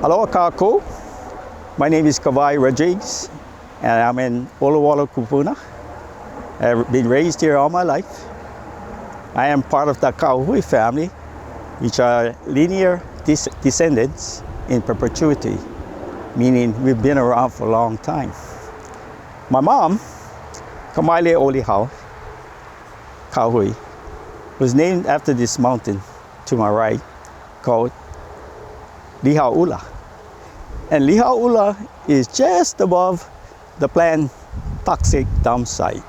Aloha kako. My name is Kawai Rodriguez, and I'm in Olowalu Kupuna. I've been raised here all my life. I am part of the Kauhui family, which are linear descendants in perpetuity, meaning we've been around for a long time. My mom, Kawai Olowalu Kauhui, was named after this mountain to my right called Lihaula. And Lihaula is just above the planned toxic dump site.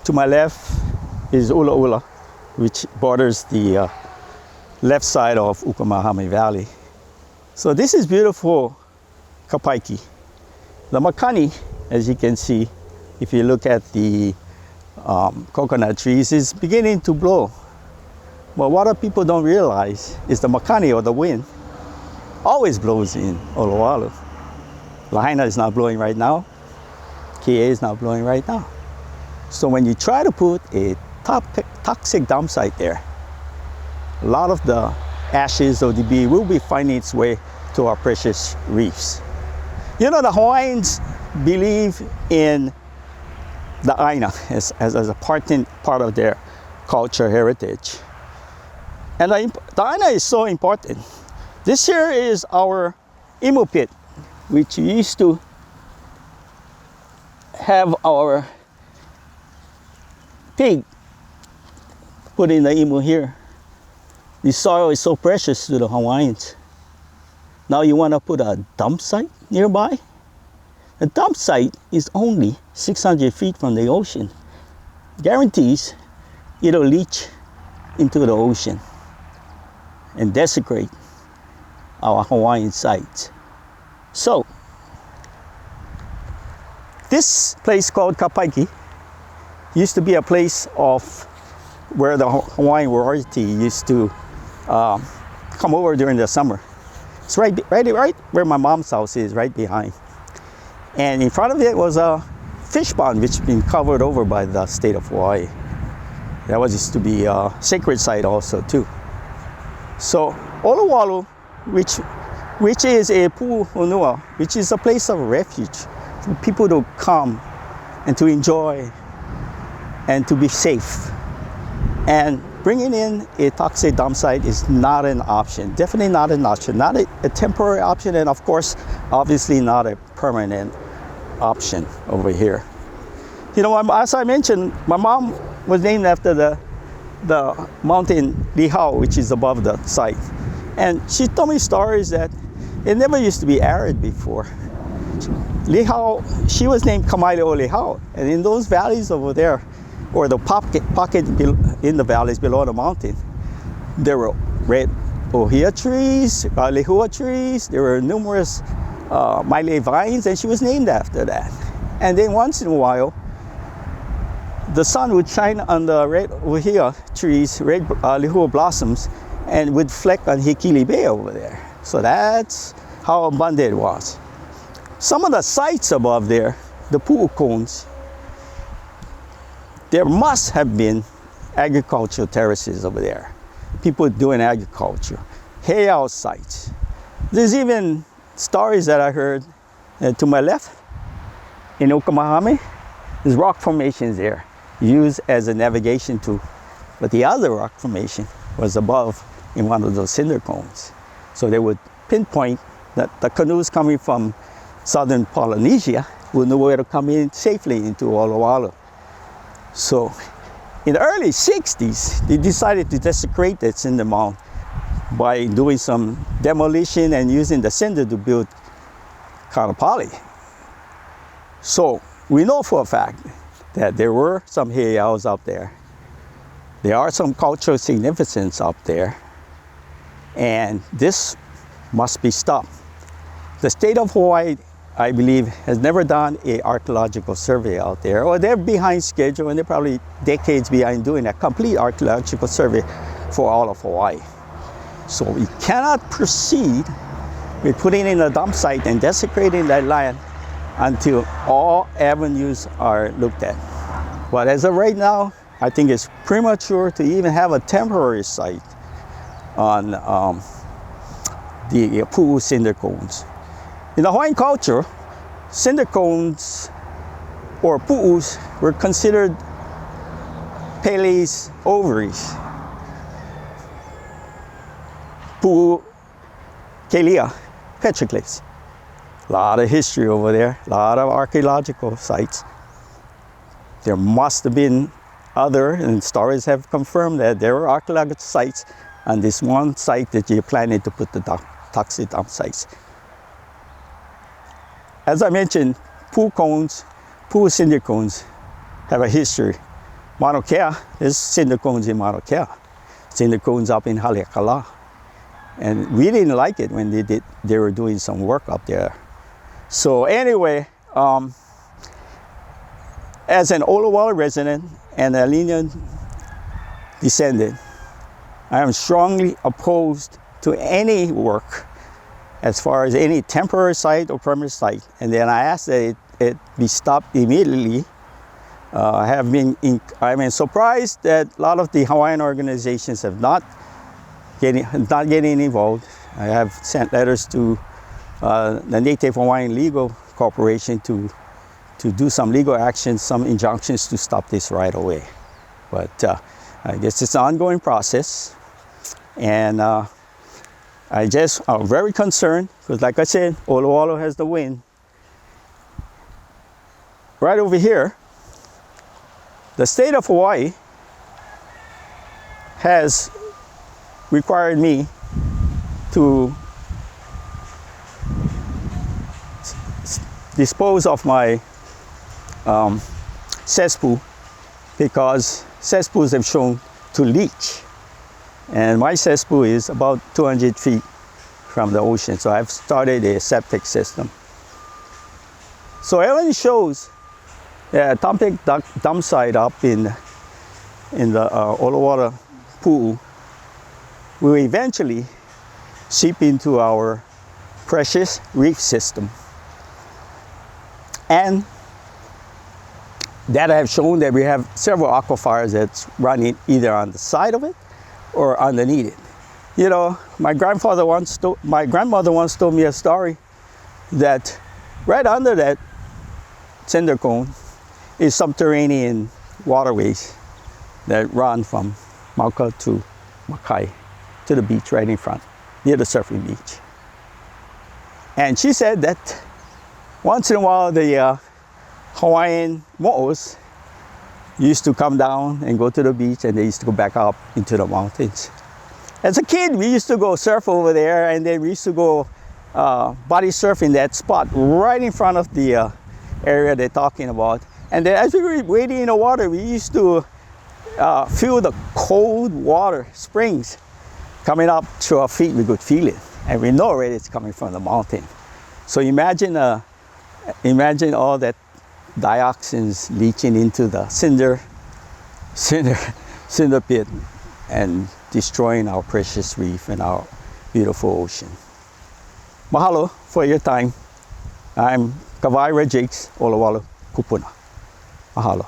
To my left is Ulaula, which borders the left side of Ukamahami Valley. So this is beautiful Kapaiki. The makani, as you can see, if you look at the coconut trees, is beginning to blow. But what people don't realize is the makani, or the wind, always blows in Olowalu. Lahaina is not blowing right now. KA is not blowing right now. So when you try to put a toxic dump site there, a lot of the ashes of debris will be finding its way to our precious reefs. You know, the Hawaiians believe in the Aina as a part of their culture heritage. And the Aina is so important. This here is our imu pit, which we used to have our pig put in the imu here. The soil is so precious to the Hawaiians. Now you want to put a dump site nearby? The dump site is only 600 feet from the ocean. Guarantees it'll leach into the ocean and desecrate our Hawaiian sites. So, this place called Kapaiki used to be a place of where the Hawaiian royalty used to come over during the summer. It's right where my mom's house is, right behind. And in front of it was a fish pond, which has been covered over by the state of Hawaii. That was used to be a sacred site also too. So Olowalu, which is a pu'unua, which is a place of refuge for people to come and to enjoy and to be safe. And bringing in a toxic dump site is not an option, definitely not an option, not a temporary option, and of course, obviously not a permanent option over here. You know, as I mentioned, my mom was named after the mountain Lihau, which is above the site. And she told me stories that it never used to be arid before. Lihau, she was named Kawai Olowalu Lahaina, and in those valleys over there, or the pocket in the valleys below the mountain, there were red ohia trees, lehua trees, there were numerous maile vines, and she was named after that. And then once in a while, the sun would shine on the red ohia trees, red lehua blossoms, and would fleck on Hikili Bay over there. So that's how abundant it was. Some of the sites above there, the pu'u cones, there must have been agricultural terraces over there. People doing agriculture, heiau sites. There's even stories that I heard to my left in Ukamahami. There's rock formations there used as a navigation tool. But the other rock formation was above in one of those cinder cones. So they would pinpoint that the canoes coming from southern Polynesia would know where to come in safely into Olowalu. So in the early 60s, they decided to desecrate that cinder mound by doing some demolition and using the cinder to build Kanapali. So we know for a fact that there were some heiaus up there. There are some cultural significance up there, and this must be stopped. The state of Hawaii, I believe, has never done an archaeological survey out there, or they're behind schedule, and they're probably decades behind doing a complete archaeological survey for all of Hawaii. So we cannot proceed with putting in a dump site and desecrating that land until all avenues are looked at. But as of right now, I think it's premature to even have a temporary site on the pu'u cinder cones. In the Hawaiian culture, cinder cones or pu'us were considered Pele's ovaries. Pu'u Kelia, petroglyphs. A lot of history over there, a lot of archaeological sites. There must have been other, and stories have confirmed that there were archaeological sites on this one site that you're planning to put the toxic dump sites. As I mentioned, pu'u cinder cones have a history. Mauna Kea, there's cinder cones in Mauna Kea, cinder cones up in Haleakala. And we didn't like it when they were doing some work up there. So anyway, as an Olowalu resident and a lineal descendant, I am strongly opposed to any work as far as any temporary site or permanent site. And then I ask that it be stopped immediately. I'm surprised that a lot of the Hawaiian organizations have not getting involved. I have sent letters to the Native Hawaiian Legal Corporation to do some legal actions, some injunctions to stop this right away. But I guess it's an ongoing process. And I'm very concerned because, like I said, Olowalu has the wind. Right over here, the state of Hawaii has required me to dispose of my cesspool because cesspools have shown to leach. And my cesspool is about 200 feet from the ocean, so I've started a septic system. So Ellen shows that dump site up in the Olowalu Pu'u will eventually seep into our precious reef system. And that have shown that we have several aquifers that's running either on the side of it or underneath it. You know, my grandmother once told me a story that right under that cinder cone is subterranean waterways that run from Mauka to Makai to the beach right in front, near the surfing beach. And she said that once in a while the Hawaiian mo'os used to come down and go to the beach, and they used to go back up into the mountains. As a kid, we used to go surf over there, and then we used to go body surf in that spot right in front of the area they're talking about. And then as we were wading in the water, we used to feel the cold water springs coming up to our feet. We could feel it, and we know already it's coming from the mountain. So imagine all that dioxins leaching into the cinder pit and destroying our precious reef and our beautiful ocean. Mahalo for your time. I'm Kawai Olowalu Kupuna. Mahalo.